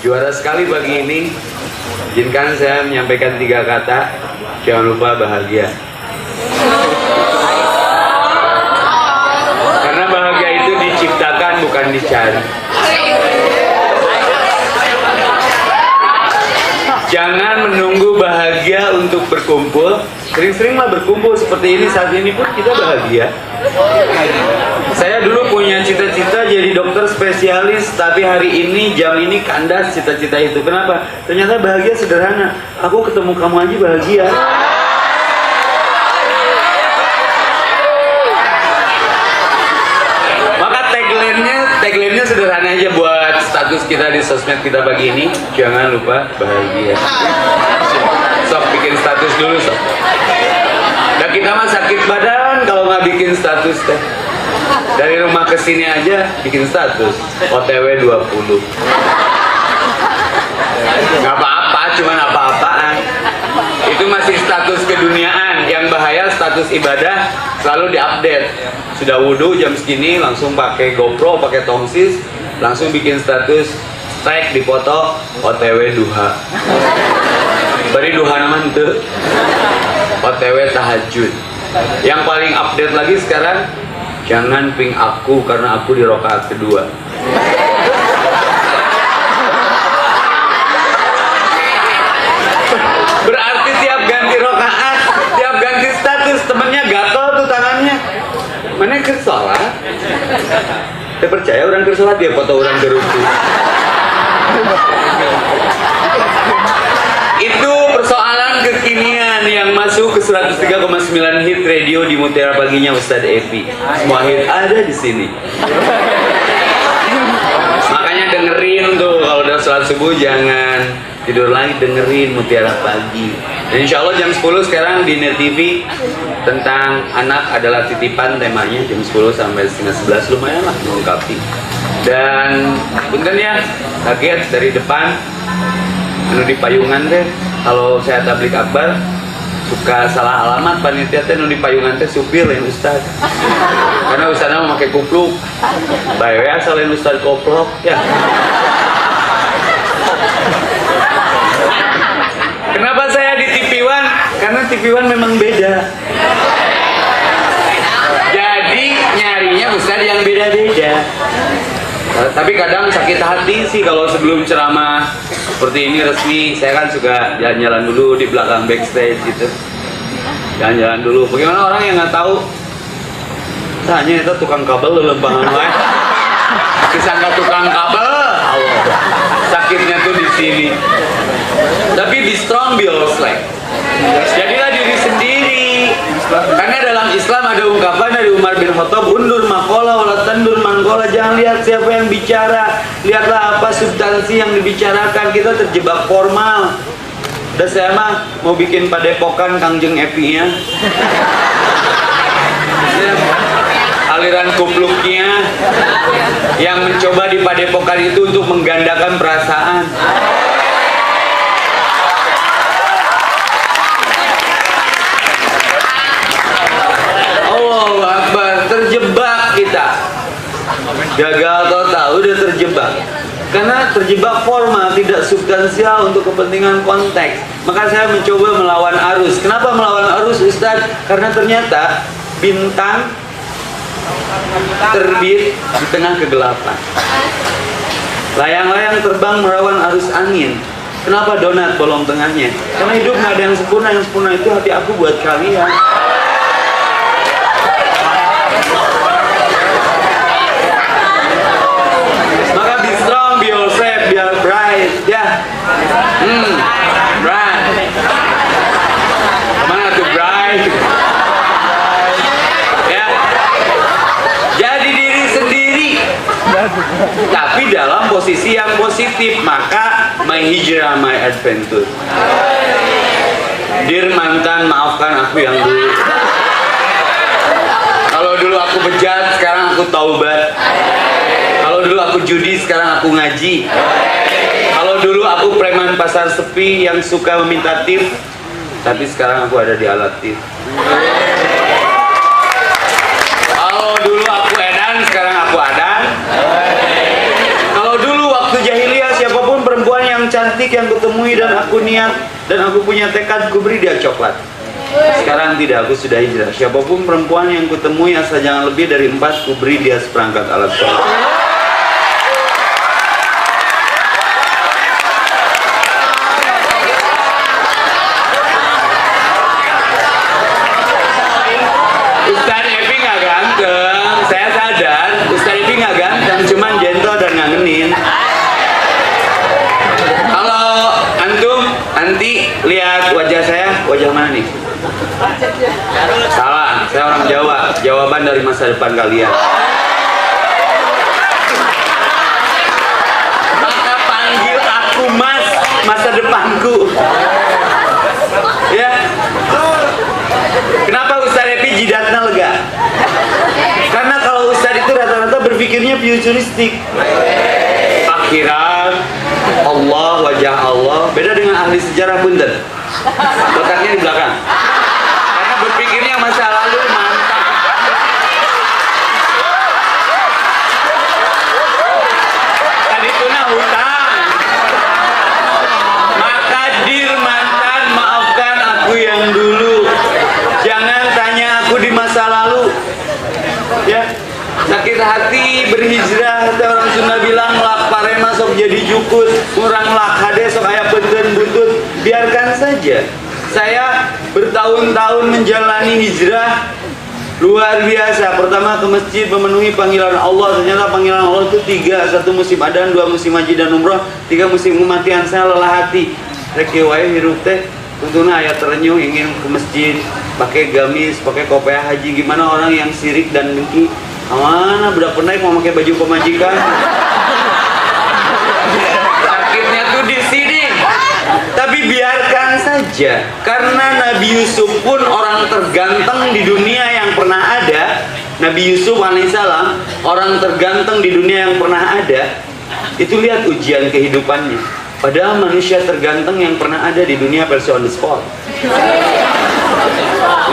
Juara sekali pagi ini. Izinkan saya menyampaikan 3 kata. Jangan lupa bahagia. Karena bahagia itu diciptakan, bukan dicari. Jangan menunggu bahagia untuk berkumpul. Sering-seringlah berkumpul seperti ini. Saat ini pun kita bahagia. Saya dulu punya cita-cita jadi dokter spesialis, tapi hari ini jam ini kandas cita-cita itu. Kenapa? Ternyata bahagia sederhana. Aku ketemu kamu aja bahagia. Maka tagline-nya sederhana aja buat status kita di sosmed kita pagi ini. Jangan lupa bahagia. Sok bikin status dulu sok. Dan kita mah sakit badan kalau nggak bikin status teh. Dari rumah ke sini aja bikin status OTW 20. Nggak apa-apa, cuman apa-apaan. Itu masih status keduniaan. Yang bahaya status ibadah selalu diupdate. Sudah wudhu jam segini langsung pakai GoPro, pakai tongsis, langsung bikin status, tag dipoto OTW duha. Bari duha naman tuh OTW tahajud. Yang paling update lagi sekarang, jangan ping aku karena aku di rakaat kedua. Berarti tiap ganti rakaat, tiap ganti status temennya gatel tuh tangannya. Mana kersolat? Saya percaya orang kersolat dia foto orang gerutu. Itu persoalan kekinian yang masuk ke 103,9 hit radio di Mutiara Paginya Ustadz Epi. Semua hit ada di sini. Makanya dengerin tuh kalau udah sholat subuh jangan tidur lagi, dengerin Mutiara Pagi. Dan insya Allah jam 10 sekarang di Net TV tentang anak adalah titipan, temanya jam 10 sampai setengah 11, lumayan lah melengkapi. Dan punten ya, kaget dari depan anu di payungan teh, kalau saya tablik akbar suka salah alamat panitia teh, anu di payungan teh supir lain ustad, karena ustadnya memakai kupluk, bae asal lain ustad koplok ya. Kenapa saya di TV One? Karena TV One memang beda. Jadi nyarinya ustad yang beda-beda. Tapi kadang sakit hati sih kalau sebelum ceramah seperti ini resmi. Saya kan suka jalan-jalan dulu di belakang backstage gitu. Jalan-jalan dulu. Bagaimana orang yang nggak tahu? Tanya itu tukang kabel lelembangan wae. Disangka tukang kabel. Allah. Sakitnya tuh di sini. Tapi be strong, be yourself. Jadilah diri sendiri. Karena dalam Islam ada ungkapan dari Umar bin Khattab, undur makola wala tandur mangkola. Jangan lihat siapa yang bicara, lihatlah apa substansi yang dibicarakan. Kita terjebak formal. Dan saya mah mau bikin padepokan Kangjeng Epi-nya. Aliran kupluknya yang mencoba di padepokan itu untuk menggandakan perasaan. Allahu Akbar, terjebak kita. Gagal total, udah terjebak. Karena terjebak formal, tidak substansial untuk kepentingan konteks. Maka saya mencoba melawan arus. Kenapa melawan arus, Ustadz? Karena ternyata bintang terbit di tengah kegelapan. Layang-layang terbang melawan arus angin. Kenapa donat bolong tengahnya? Karena hidup nggak ada yang sempurna. Yang sempurna itu hati aku buat kalian. Maka be strong, be yourself, be bright. Ya, bright. Kemana tuh bright? Ya, jadi diri sendiri. Tapi dalam posisi yang positif. Maka my hijrah, my adventure. Dear mantan, maafkan aku yang dulu. Kalau dulu aku bejat, sekarang aku taubat. Kalau dulu aku judi, sekarang aku ngaji. Kalau dulu aku preman pasar sepi yang suka meminta tip, tapi sekarang aku ada di alat tip. Kalau dulu aku edan, sekarang aku adan. Kalau dulu waktu jahiliyah siapapun perempuan yang kutemui dan aku niat dan aku punya tekad, ku beri dia coklat. Sekarang tidak, aku sudah hijrah. Siapapun perempuan yang kutemui asal jangan lebih dari 4, ku beri dia seperangkat alat sholat. Ustaz Evi nggak ganteng, saya sadar. Ustaz Evi nggak ganteng, cuman gentle dan ngangenin. Kalau antum nanti lihat wajah saya, wajah mana nih? Salah, saya orang Jawa. Jawaban dari masa depan kalian. Maka panggil aku Mas, masa depanku. Ya. Kenapa Ustaz Evi jidatnya lega? Karena kalau Ustaz itu rata-rata berpikirnya futuristik. Akhirat, Allah, wajah Allah. Beda dengan ahli sejarah punten. Letaknya di belakang. Karena berpikirnya masa lalu mantap. Tadi tuna hutang. Makadir mantan, maafkan aku yang dulu. Jangan tanya aku di masa lalu. Ya, sakit hati berhijrah. Orang Sunda bilang lak parema sok jadi jukut, kurang lak hade sok aya benten butut. Biarkan saja. Saya bertahun-tahun menjalani hijrah luar biasa. Pertama ke masjid memenuhi panggilan Allah. Ternyata panggilan Allah itu 3. 1 musim adzan, 2 musim haji dan umroh, 3 musim kematian. Saya lelah hati. Rek wae hirup teh tentunya ayat terenyuh ingin ke masjid, pakai gamis, pakai kopiah haji. Gimana orang yang sirik dan dengki? Mana budak penaik mau pakai baju pemajikan? Sakitnya tuh di sini. Tapi biarkan saja, karena Nabi Yusuf pun orang terganteng di dunia yang pernah ada. Nabi Yusuf alaihissalam orang terganteng di dunia yang pernah ada. Itu lihat ujian kehidupannya. Padahal manusia terganteng yang pernah ada di dunia versi on the spot. 50%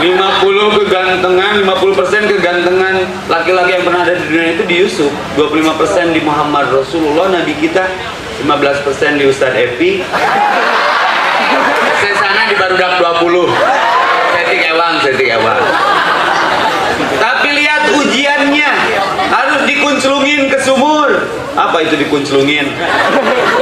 kegantengan laki-laki yang pernah ada di dunia itu di Yusuf, 25% di Muhammad Rasulullah Nabi kita, 15% di Ustadz Evi. Saya sana di barudak 20. Setik ewang. Tapi lihat ujiannya, harus dikunclungin ke sumur. Apa itu dikunclungin?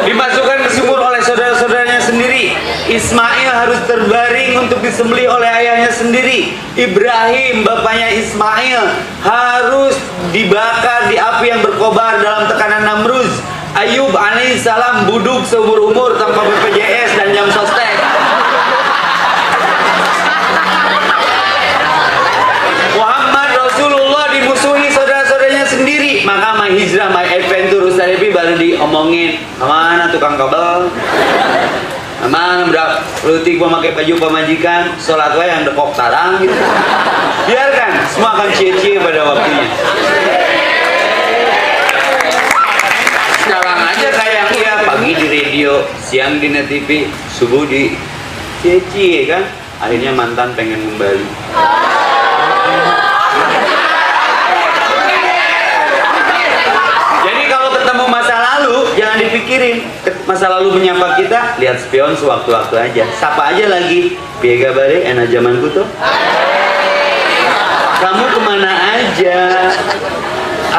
Dimasukkan ke sumur oleh saudara-saudaranya sendiri. Ismail harus terbaring untuk disembelih oleh ayahnya sendiri. Ibrahim, bapaknya Ismail, harus dibakar di api yang berkobar dalam tekanan Namruz. Ayub alaihissalam buduk seumur umur tanpa BPJS dan jam sostek. Muhammad Rasulullah dimusuhi saudara-saudaranya sendiri. Maka my hijrah, my adventure Ustaz Evi baru diomongin. Mana tukang kabel? Mana udah lutik memakai baju pemajikan, sholat wae yang dekok tarang gitu. Biarkan, semua akan cie-cie pada waktunya. Sekarang aja kayak ya, pagi di radio, siang di net TV, subuh di cie-cie kan. Akhirnya mantan pengen kembali. Jadi kalau ketemu masa lalu, jangan dipikirin. Masa lalu menyapa kita, lihat spion sewaktu-waktu aja. Sapa aja lagi. Piega bare, enak zamanku tuh. Kamu kemana aja?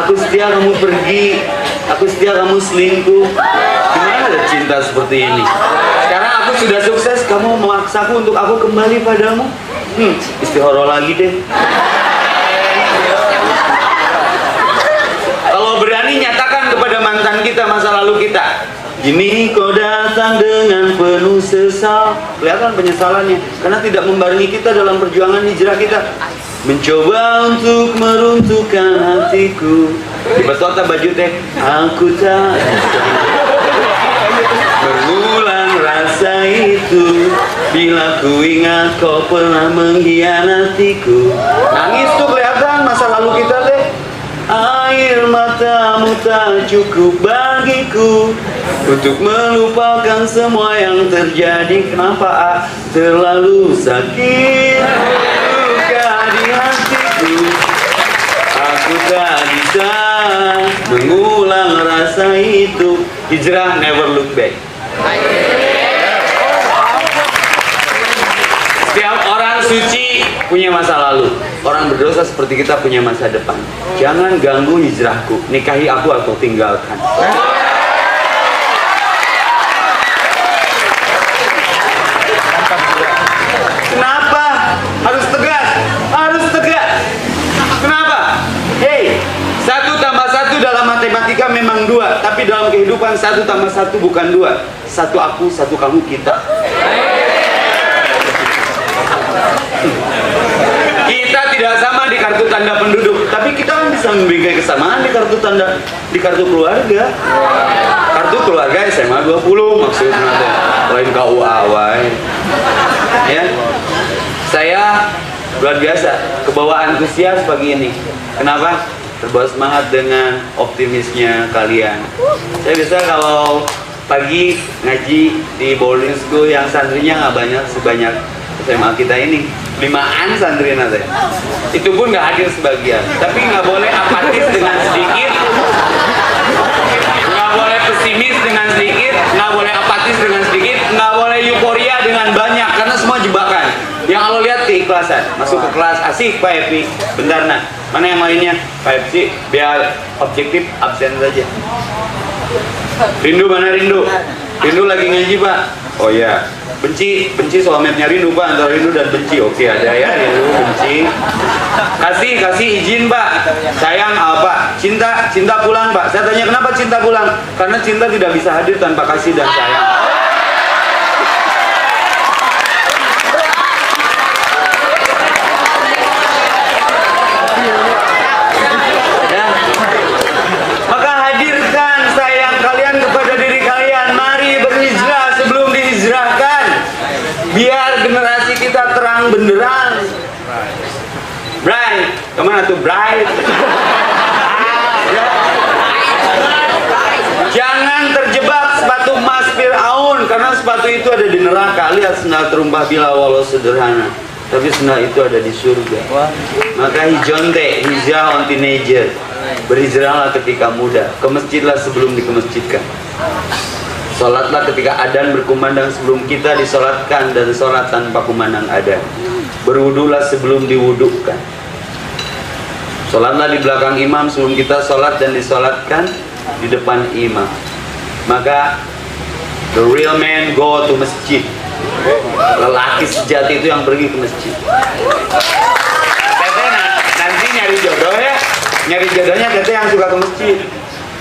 Aku setia kamu pergi. Aku setia kamu selingkuh. Gimana ada cinta seperti ini? Sekarang aku sudah sukses, kamu memaksaku untuk aku kembali padamu. Istihoroh lagi deh. Kalau berani nyatakan kepada mantan kita masa lalu kita, Jimmy kau datang dengan penuh sesal. Kelihatan penyesalannya karena tidak membarengi kita dalam perjuangan hijrah kita. Mencoba untuk meruntuhkan hatiku. Di betota baju teh, aku tak mengulang rasa itu. Bila ku ingat kau pernah mengkhianatiku. Nangis tuh kelihatan masa lalu kita teh. Air matamu tak cukup bagiku untuk melupakan semua yang terjadi. Kenapa terlalu sakit luka di hatiku. Aku tak bisa mengulang rasa itu. Hijrah, never look back. suci punya masa lalu, orang berdosa seperti kita punya masa depan. Jangan ganggu hijrahku, nikahi aku atau tinggalkan. Kenapa? Harus tegas, harus tegak. Kenapa? Hei, 1 tambah 1 dalam matematika memang 2, tapi dalam kehidupan 1 tambah 1 bukan 2. 1 aku, 1 kamu, kita. Kita tidak sama di kartu tanda penduduk, tapi kita kan bisa memiliki kesamaan di kartu tanda, di kartu keluarga. Kartu keluarga SMA 20 maksudnya, lain KUA wae. Ya, saya luar biasa, kebawa antusias pagi ini. Kenapa? Terbawa semangat dengan optimisnya kalian. Saya biasa kalau pagi ngaji di boarding school yang santrinya nggak banyak sebanyak SMA kita ini, 5an santri nanti. Itu pun nggak hadir sebagian. Tapi nggak boleh apatis dengan sedikit, nggak boleh pesimis dengan sedikit, nggak boleh apatis dengan sedikit, nggak boleh euforia dengan banyak, karena semua jebakan. Yang Allah lihat keikhlasan. Masuk ke kelas, asik Pak Epi, bentar nah, mana yang lainnya? Pak Epi, biar objektif absen saja. Rindu mana Rindu? Rindu lagi ngaji Pak. Oh iya. Benci soalnya Rindu Pak, antara rindu dan benci. Oke, ada ya, rindu, benci. Kasih izin Pak. Sayang apa? Cinta pulang Pak. Saya tanya kenapa cinta pulang? Karena cinta tidak bisa hadir tanpa kasih dan sayang. Ya. Maka hadirkan sayang kalian kepada diri kalian. Mari berhijrah sebelum dihijrahkan. Biar generasi kita terang benderang. Bright, kemana tuh Bright? Jangan terjebak sepatu emas Fir'aun, karena sepatu itu ada di neraka. Lihat sendal terumpah bila walau sederhana, tapi sendal itu ada di surga. Maka hijonte, hijrah on teenager. Berhijrahlah ketika muda. Ke masjidlah sebelum dikemasjidkan. Sholatlah ketika adzan berkumandang sebelum kita disolatkan, dan sholat tanpa kumandang adzan. Berwudulah sebelum diwudukkan. Sholatlah di belakang imam sebelum kita sholat dan disolatkan di depan imam. Maka the real man go to masjid. Lelaki sejati itu yang pergi ke masjid. Teteh nanti nyari jodoh ya, nyari jodohnya teteh yang suka ke masjid.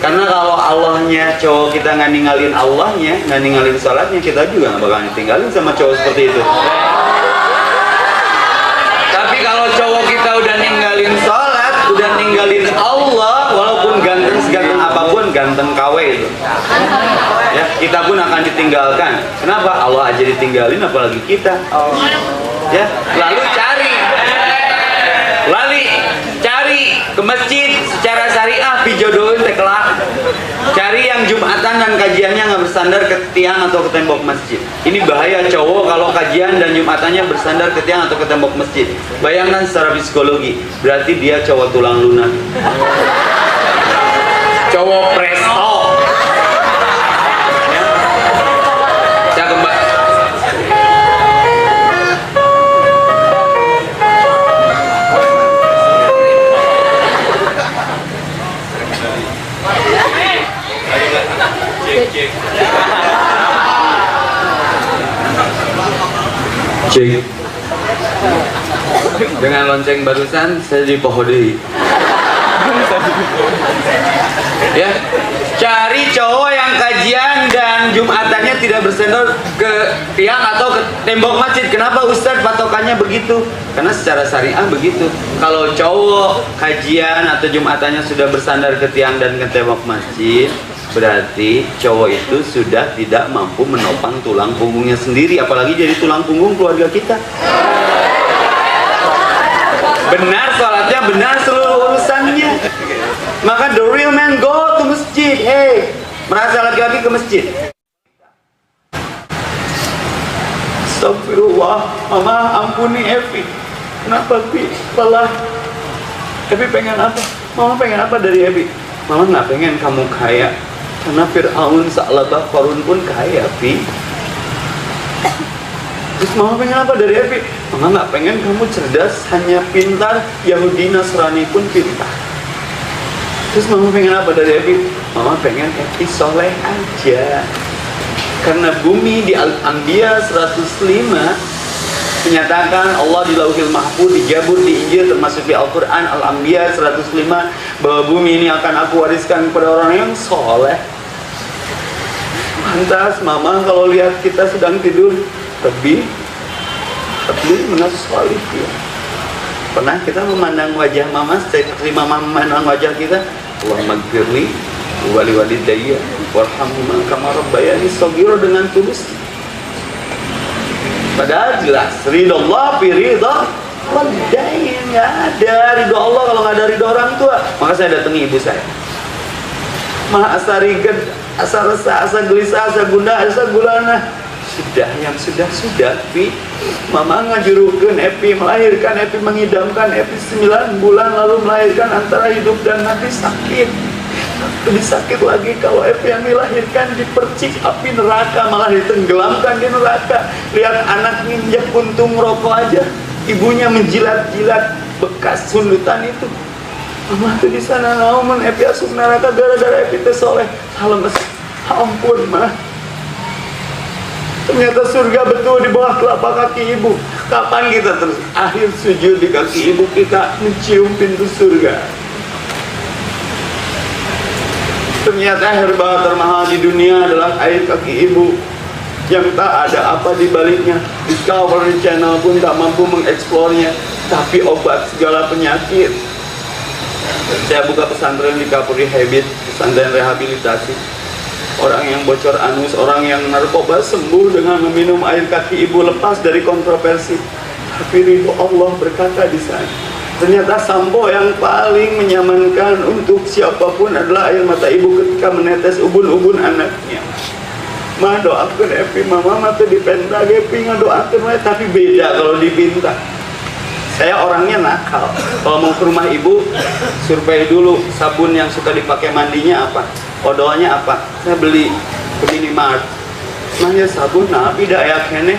Karena kalau Allahnya cowok kita nggak ninggalin Allahnya, nggak ninggalin sholatnya, kita juga nggak bakalan tinggalin sama cowok seperti itu. Tapi kalau cowok kita udah ninggalin sholat, udah ninggalin Allah, walaupun ganteng seganteng apapun, ganteng KW itu, ya kita pun akan ditinggalkan. Kenapa? Allah aja ditinggalin, apalagi kita. Ya, lalu cari ke masjid secara syariah, pijodohin tekelak. Cari yang Jumatan dan kajiannya nggak bersandar ke tiang atau ke tembok masjid. Ini bahaya cowok kalau kajian dan Jumatannya bersandar ke tiang atau ke tembok masjid. Bayangkan secara psikologi, berarti dia cowok tulang lunak, cowok presto. Ya. Saya kembali. Cek. Dengan lonceng barusan saya dipohodei. Ya, cari cowok yang kajian dan Jumatannya tidak bersandar ke tiang atau ke tembok masjid. Kenapa Ustadz patokannya begitu? Karena secara syariah begitu. Kalau cowok kajian atau Jumatannya sudah bersandar ke tiang dan ke tembok masjid, berarti cowok itu sudah tidak mampu menopang tulang punggungnya sendiri, apalagi jadi tulang punggung keluarga kita. Benar sholatnya, benar seluruh urusannya. Maka the real man go to masjid. Hey, merasa laki-laki ke masjid. Astagfirullah, mama ampuni Evi. Kenapa Evi? Lelah. Evi pengen apa? Mama pengen apa dari Evi? Mama nggak pengen kamu kaya. Karena Fir'aun, Sa'labah, Qarun pun kaya, Pi. Terus mama pengen apa dari Epi? Mama nggak pengen kamu cerdas, hanya pintar. Yahudi Nasrani pun pintar. Terus mama pengen apa dari Epi? Mama pengen Epi soleh aja. Karena bumi di Al-Anbiya 105 menyatakan Allah di Lauhil Mahfuz, di Zabur, di Injil, termasuk di Al-Quran Al-Anbiya 105 bahwa bumi ini akan aku wariskan kepada orang yang soleh. Lantas mama kalau lihat kita sedang tidur, lebih menas soleh ya. Pernah kita memandang wajah mama seperti mama memandang wajah kita? Allahumma gfirli wali walidayya warhamhuma kama rabbayani shaghira, dengan tulus. Padahal jelas ridho Allah fi ridho walidain, nggak ada ridho Allah kalau nggak ada ridho orang tua. Maka saya datangi ibu saya, mah asa riged, asa resah, asa gelisah, asa gundah, asa gulana. Sudah yang sudah Pi. Mama ngajurukeun Epi, melahirkan Epi, mengidamkan Epi 9 bulan, lalu melahirkan antara hidup dan mati, sakit. Lebih sakit lagi kalau Epi yang dilahirkan dipercik api neraka, malah ditenggelamkan di neraka. Lihat anak nginjak puntung rokok aja, ibunya menjilat-jilat bekas sundutan itu. Mama tuh di sana nauman Epi asup neraka gara-gara Epi teh soleh. Halemes, ampun mah. Ternyata surga betul di bawah telapak kaki ibu. Kapan kita terus akhir sujud di kaki ibu kita, mencium pintu surga? Ternyata herba termahal di dunia adalah air kaki ibu, yang tak ada apa di baliknya. Discovery Channel pun tak mampu mengeksplornya. Tapi obat segala penyakit. Saya buka pesantren di Kapuri Habit, pesantren rehabilitasi. Orang yang bocor anus, orang yang narkoba sembuh dengan meminum air kaki ibu, lepas dari kontroversi. Tapi ridho Allah berkata di sana. Ternyata sampo yang paling menyamankan untuk siapapun adalah air mata ibu ketika menetes ubun-ubun anaknya. Ma doakan Epi, mama mata dipenta Epi ngadoakan, tapi beda kalau dipinta. Saya orangnya nakal. Kalau mau ke rumah ibu, survei dulu sabun yang suka dipakai mandinya apa, odolnya apa. Saya beli Minimart. Nah ya sabun, nah beda ya kene.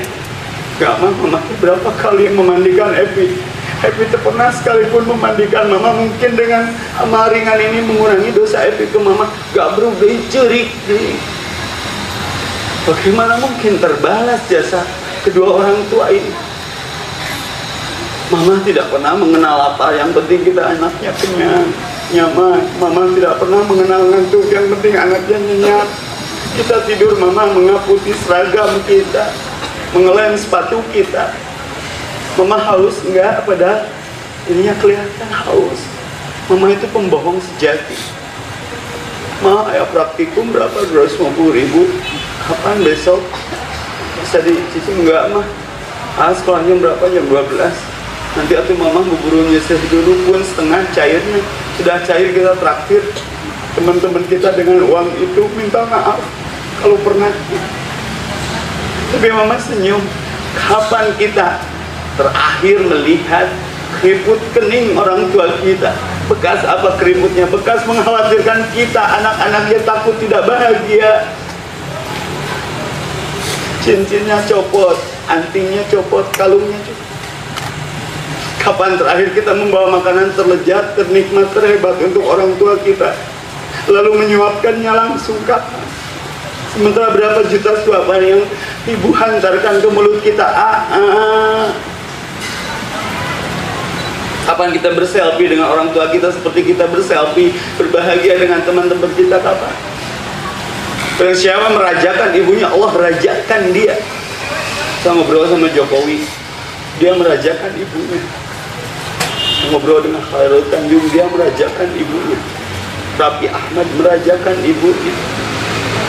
Gak mah memakai berapa kali memandikan Epi. Epi pernah sekalipun memandikan mama, mungkin dengan amal ringan ini mengurangi dosa Epi ke mama. Gak berubah cerik. Bagaimana mungkin terbalas jasa kedua orang tua ini? Mama tidak pernah mengenal apa, yang penting kita anaknya kenyang, nyaman. Mama tidak pernah mengenal ngantuk, yang penting anaknya nyenyak. Kita tidur, mama mengaputi seragam kita, mengelem sepatu kita. Mama haus enggak, padahal ininya kelihatan haus. Mama itu pembohong sejati. Ma, ya praktikum berapa? 250.000. Kapan besok? Bisa dicicil enggak mah? Sekolahnya berapa? Jam 12. Nanti atuh mama buru nyisih dulu, pun setengah cairnya. Sudah cair kita traktir teman-teman kita dengan uang itu. Minta maaf kalau pernah. Tapi mama senyum. Kapan kita terakhir melihat keriput kening orang tua kita? Bekas apa keriputnya? Bekas mengkhawatirkan kita, anak-anaknya takut tidak bahagia. Cincinnya copot, antingnya copot, kalungnya copot. Kapan terakhir kita membawa makanan terlezat, ternikmat, terhebat untuk orang tua kita, lalu menyuapkannya langsung? Kapan? Sementara berapa juta suapan yang ibu hantarkan ke mulut kita? Kapan kita berselfie dengan orang tua kita seperti kita berselfie berbahagia dengan teman-teman kita? Kapan? Barang siapa merajakan ibunya, Allah rajakan dia. Saya ngobrol sama Jokowi, dia merajakan ibunya. Ngobrol dengan Khairul Tanjung, dia merajakan ibunya. Raffi Ahmad merajakan ibunya.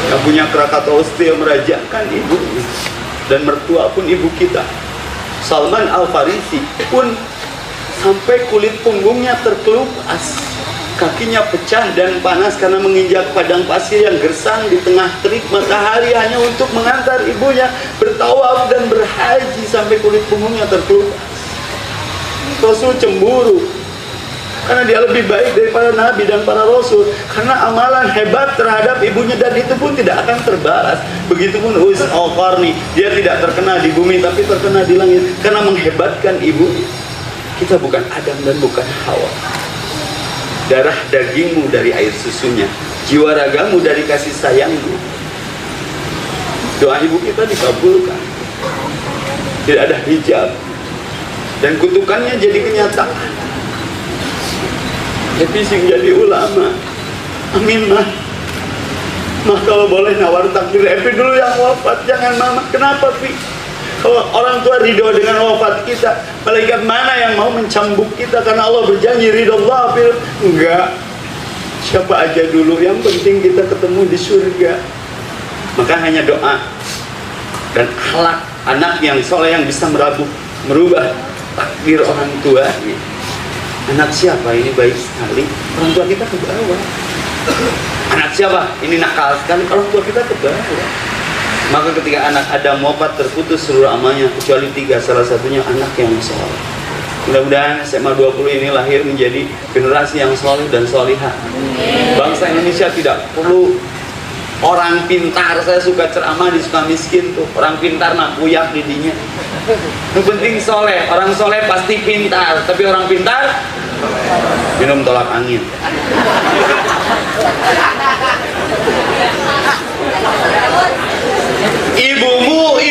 Yang punya Krakatau Steel merajakan ibunya. Dan mertua pun ibu kita. Salman Al-Farisi pun sampai kulit punggungnya terkelupas, kakinya pecah dan panas karena menginjak padang pasir yang gersang di tengah terik matahari, hanya untuk mengantar ibunya bertawaf dan berhaji sampai kulit punggungnya terkelupas. Rasul cemburu Karena dia lebih baik daripada nabi dan para rasul. Karena amalan hebat terhadap ibunya, dan itu pun tidak akan terbalas. Begitupun Uwais Al-Qarni, dia tidak terkena di bumi tapi terkena di langit karena menghebatkan ibunya. Kita bukan Adam dan bukan Hawa. Darah dagingmu dari air susunya, jiwa ragamu dari kasih sayangmu. Doa ibu kita dikabulkan. Tidak ada hijab, dan kutukannya jadi kenyataan. Happy sing jadi ulama. Amin mah. Mah kalau boleh nawar takdir Happy dulu yang wafat, jangan mama. Kenapa Pi? Kalau orang tua ridho dengan wafat kita, malaikat mana yang mau mencambuk kita? Karena Allah berjanji ridho Allah. Enggak. Siapa aja dulu, yang penting kita ketemu di surga. Maka hanya doa dan akhlak anak yang soleh yang bisa merubah takdir orang tua. Anak siapa ini baik sekali, orang tua kita ke bawah. Anak siapa ini nakal sekali, orang tua kita ke bawah. Maka ketika anak Adam wafat, terputus seluruh amalnya kecuali 3, salah satunya anak yang soleh. Mudah-mudahan SMA 20 ini lahir menjadi generasi yang soleh dan solihah. Bangsa Indonesia tidak perlu orang pintar. Saya suka ceramah di Sukamiskin tuh, orang pintar mah kuyak didinya. Yang penting soleh, orang soleh pasti pintar, tapi orang pintar minum tolak angin. Ibumu,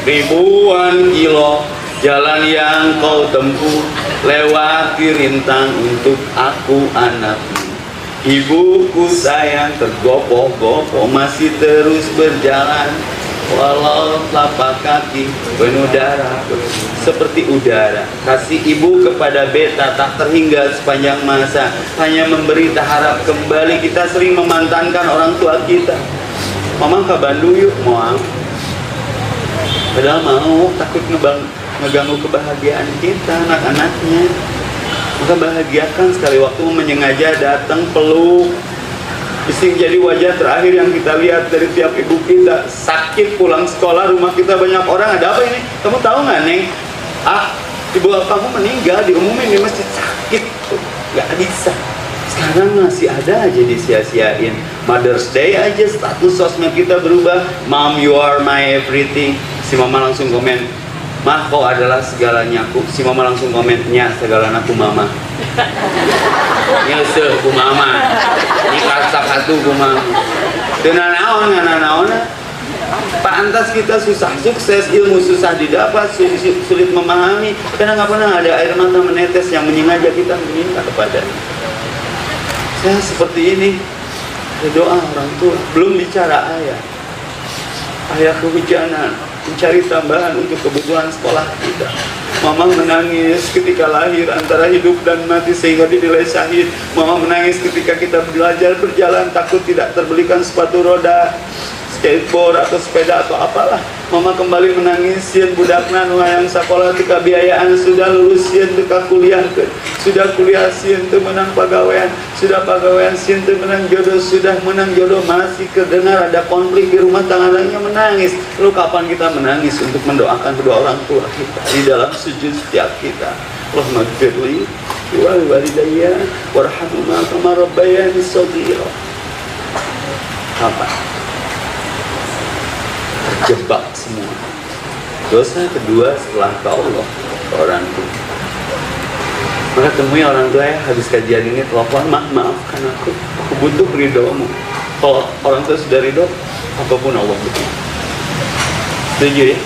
ribuan kilo jalan yang kau tempuh, lewati rintang untuk aku anakmu. Ibuku sayang, tergopoh-gopoh masih terus berjalan, walau telapak kaki penuh darah seperti udara. Kasih ibu kepada beta tak terhingga sepanjang masa, hanya memberi tak harap kembali. Kita sering memantankan orang tua kita. Mama ke Bandung yuk, mau. Padahal mau, takut ngeganggu kebahagiaan kita, anak-anaknya. Maka bahagiakan sekali waktu menyengaja datang peluk. Bising jadi wajah terakhir yang kita lihat dari tiap ibu kita. Sakit pulang sekolah, rumah kita banyak orang. Ada apa ini? Kamu tahu nggak, Neng? Ibu kamu meninggal, diumumin di masjid, sakit. Gak bisa. Sekarang masih ada aja disia-siain. Mother's Day aja status sosmed kita berubah. Mom, you are my everything. Si mama langsung komen, Mah, kau adalah segalanya aku. Si mama langsung komennya, segala aku mama. Nyesel ku mama. Ini kasak satu ku mama. Dengan naon. Pantas kita susah sukses, ilmu susah didapat, sulit memahami. Karena nggak pernah ada air mata menetes yang menyengaja kita meminta kepada. Saya seperti ini. Doa orang tua. Belum bicara ayah. Ayah kehujanan, mencari tambahan untuk kebutuhan sekolah kita. Mama menangis ketika lahir antara hidup dan mati sehingga dinilai syahid. Mama menangis ketika kita belajar berjalan takut tidak terbelikan sepatu roda, skateboard atau sepeda atau apalah. Mama kembali menangis sieun budakna nu hayang sakola teu kabiayaan, sudah lulus sieun teu kuliah, sudah kuliah sieun teu menang pagawean, sudah pagawean sieun teu menang jodoh, sudah menang jodoh masih kedengar ada konflik di rumah tangganya menangis. Lalu kapan kita menangis untuk mendoakan kedua orang tua kita di dalam sujud setiap kita? Allahumma ghfirli wa walidayya warhamhuma kama rabbayani shaghira. Apa? Terjebak semua. Dosa kedua setelah ke Allah, ke orang tua. Maka temui orang tua ya, habis kajian ini telepon, maafkan aku butuh ridhomu. Kalau orang tua sudah ridho, apapun Allah butuh. Setuju ya?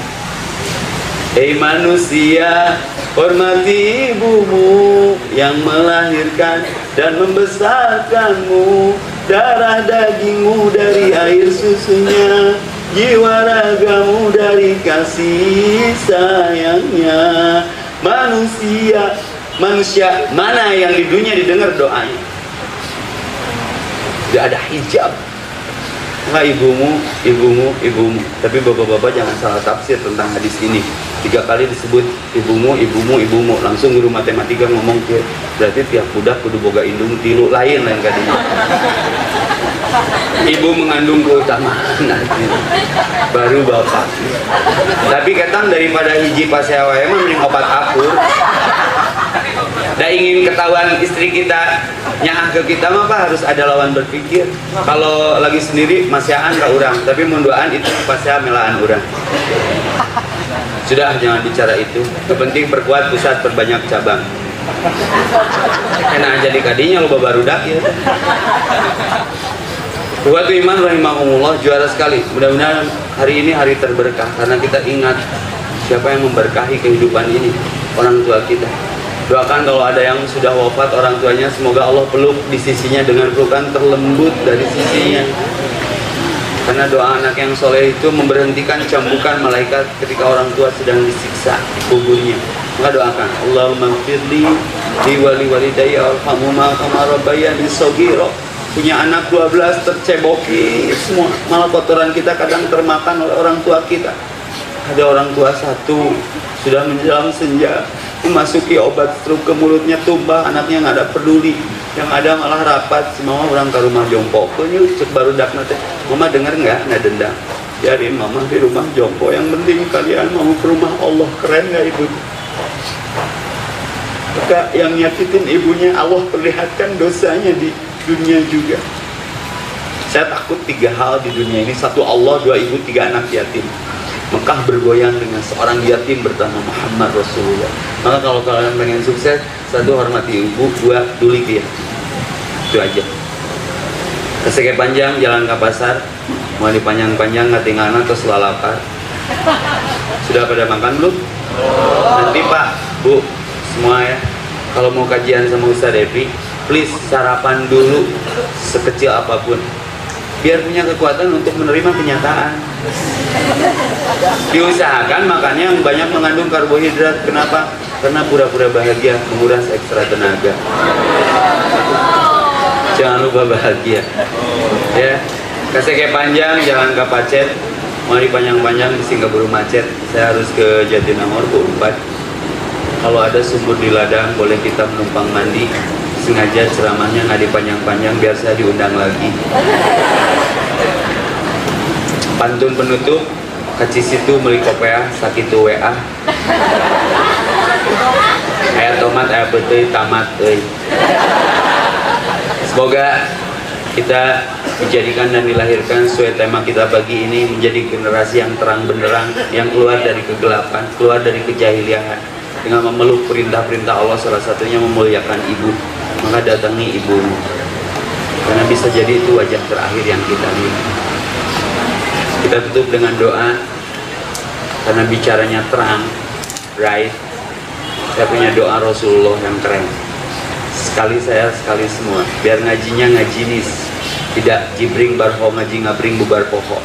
Manusia, hormati ibumu yang melahirkan dan membesarkanmu, darah dagingmu dari air susunya, jiwa ragamu dari kasih sayangnya. Manusia mana yang di dunia didengar doanya? Tidak ada hijab. Nah, ibumu. Tapi bapak-bapak jangan salah tafsir tentang hadis ini. 3 kali disebut ibumu. Langsung guru matematika ngomong ke, berarti tiap budak kudu boga indung tilu lain kadinya. Ibu mengandung keutamaan nanti, baru bapak. Tapi ketang daripada hiji pasewa emang mending obat akur. Dah ingin ketahuan istri kita nyah ke kita mah Pak, harus ada lawan berpikir. Kalau lagi sendiri masyahan ke orang, tapi munduan itu pasti melaan orang. Sudah, jangan bicara itu. Kepenting perkuat pusat, perbanyak cabang. Kena jadi kadinya lo barudak ya. Buat iman rahimahumullah, juara sekali. Mudah-mudahan hari ini hari terberkah karena kita ingat siapa yang memberkahi kehidupan ini, orang tua kita. Doakan kalau ada yang sudah wafat orang tuanya, semoga Allah peluk di sisinya dengan pelukan terlembut dari sisinya. Karena doa anak yang soleh itu memberhentikan cambukan malaikat ketika orang tua sedang disiksa kuburnya. Maka doakan, Allahumma firli li wali walidayya warhamhuma kama rabbayani shaghira. Punya anak 12 terceboki semua, malah kotoran kita kadang termakan oleh orang tua kita. Ada orang tua satu sudah menjelang senja, memasuki obat stroke ke mulutnya tumbah, anaknya nggak ada peduli, yang ada malah rapat. Semua orang ke rumah jompo, cek baru dak nate, mama dengar nggak dendam, biarin mama di rumah jompo, yang penting kalian mau ke rumah Allah. Keren nggak ibu? Maka yang nyakitin ibunya Allah perlihatkan dosanya di dunia juga. Saya takut 3 hal di dunia ini: 1 Allah, 2 ibu, 3 anak yatim. Mekah bergoyang dengan seorang yatim bernama Muhammad Rasulullah. Maka kalau kalian pengen sukses, 1 hormati ibu, 2 duli dia. Itu aja. Keseke panjang jalan ke pasar, mau dipanjang-panjang nggak tinggalan atau selalapar. Sudah pada makan belum? Nanti Pak, Bu, semua ya, kalau mau kajian sama Ustaz Devi, please sarapan dulu sekecil apapun, biar punya kekuatan untuk menerima kenyataan. Diusahakan makannya yang banyak mengandung karbohidrat. Kenapa? Karena pura-pura bahagia menguras ekstra tenaga. Jangan lupa bahagia ya. Kasih panjang jalan ke Pacet, mau dipanjang-panjang di Singapura macet. Saya harus ke Jatinangor ke Unpad. Kalau ada sumur di ladang, boleh kita menumpang mandi. Sengaja ceramahnya nggak dipanjang-panjang biar saya diundang lagi. Pantun penutup, kacis itu beli kopiah sakitu WA. Ayat tomat ayat betul tamat. Semoga kita dijadikan dan dilahirkan sesuai tema kita pagi ini, menjadi generasi yang terang benderang, yang keluar dari kegelapan, keluar dari kejahilian, dengan memeluk perintah-perintah Allah, salah satunya memuliakan ibu. Maka datangi ibumu, karena bisa jadi itu wajah terakhir yang kita lihat. Kita tutup dengan doa, karena bicaranya terang, right? Saya punya doa Rasulullah yang keren. Sekali saya, sekali semua. Biar ngajinya ngajinis, tidak jibring barho ngaji ngabring bubar poho.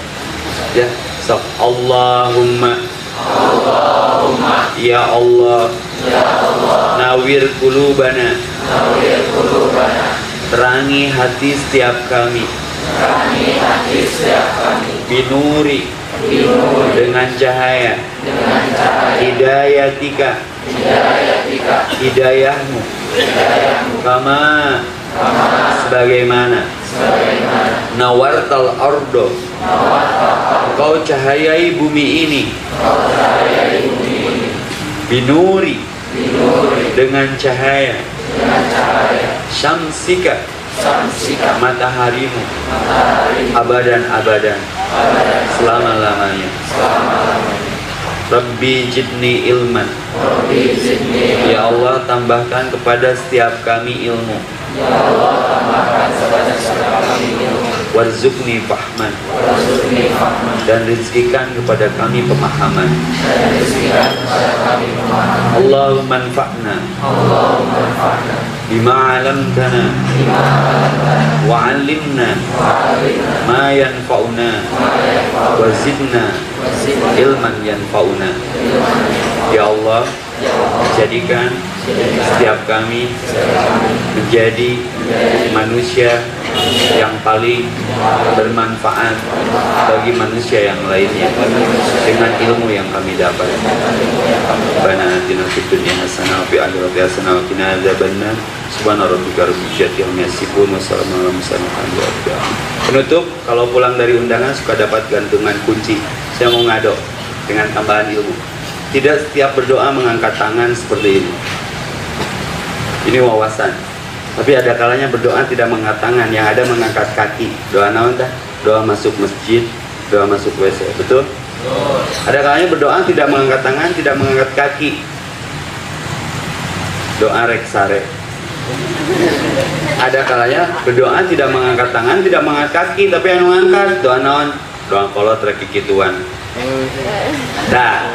Ya, sok Allahumma, ya Allah, nawir qulubana, terangi hati setiap kami, binuri, dengan cahaya, hidayatika, hidayahmu, kama, sebagaimana, nawartal ardo, kau cahayai bumi ini, binuri, dengan cahaya, syamsika, mataharimu, abadan-abadan, selama-lamanya. Rabbi jidni ilman, ya Allah tambahkan kepada setiap kami ilmu, warzuqni fahman, dan rizkikan kepada kami pemahaman. Allahumma anfa'na bima 'allamtana wa 'allimna ma yanfa'una wa zidna ilman yanfa'una. Ya Allah, jadikan setiap kami menjadi manusia yang paling bermanfaat bagi manusia yang lainnya dengan ilmu yang kami dapat. Rabbana atina fid dunya hasanah wa fil akhirati hasanah wa qina adzabannar. Subhana rabbika rabbil izzati amma yasifun wa salamun alal mursalin walhamdulillahi rabbil alamin. Penutup, kalau pulang dari undangan suka dapat gantungan kunci. Saya mau ngado dengan tambahan ilmu. Tidak setiap berdoa mengangkat tangan seperti ini. Ini wawasan. Tapi ada kalanya berdoa tidak mengangkat tangan, yang ada mengangkat kaki. Doa naon tah? Doa masuk masjid, doa masuk WC. Betul? Ada kalanya berdoa tidak mengangkat tangan, tidak mengangkat kaki. Doa reksare. Ada kalanya berdoa tidak mengangkat tangan, tidak mengangkat kaki, tapi yang mengangkat doa naon? Doa kolot rek kikituan. Nah.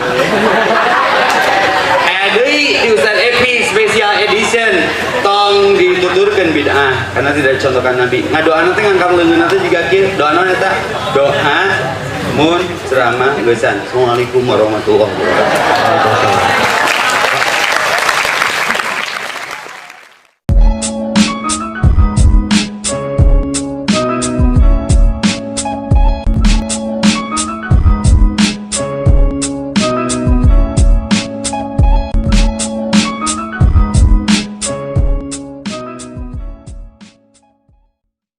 Deui di Ustaz Epi special edition tong dituturkeun bid'ah karena tidak dicontohkan Nabi. Ngadoana teh ngangkat leungeunna teh jiga kieu. Doana eta doa mun ceramah geusan. Assalamualaikum warahmatullahi wabarakatuh.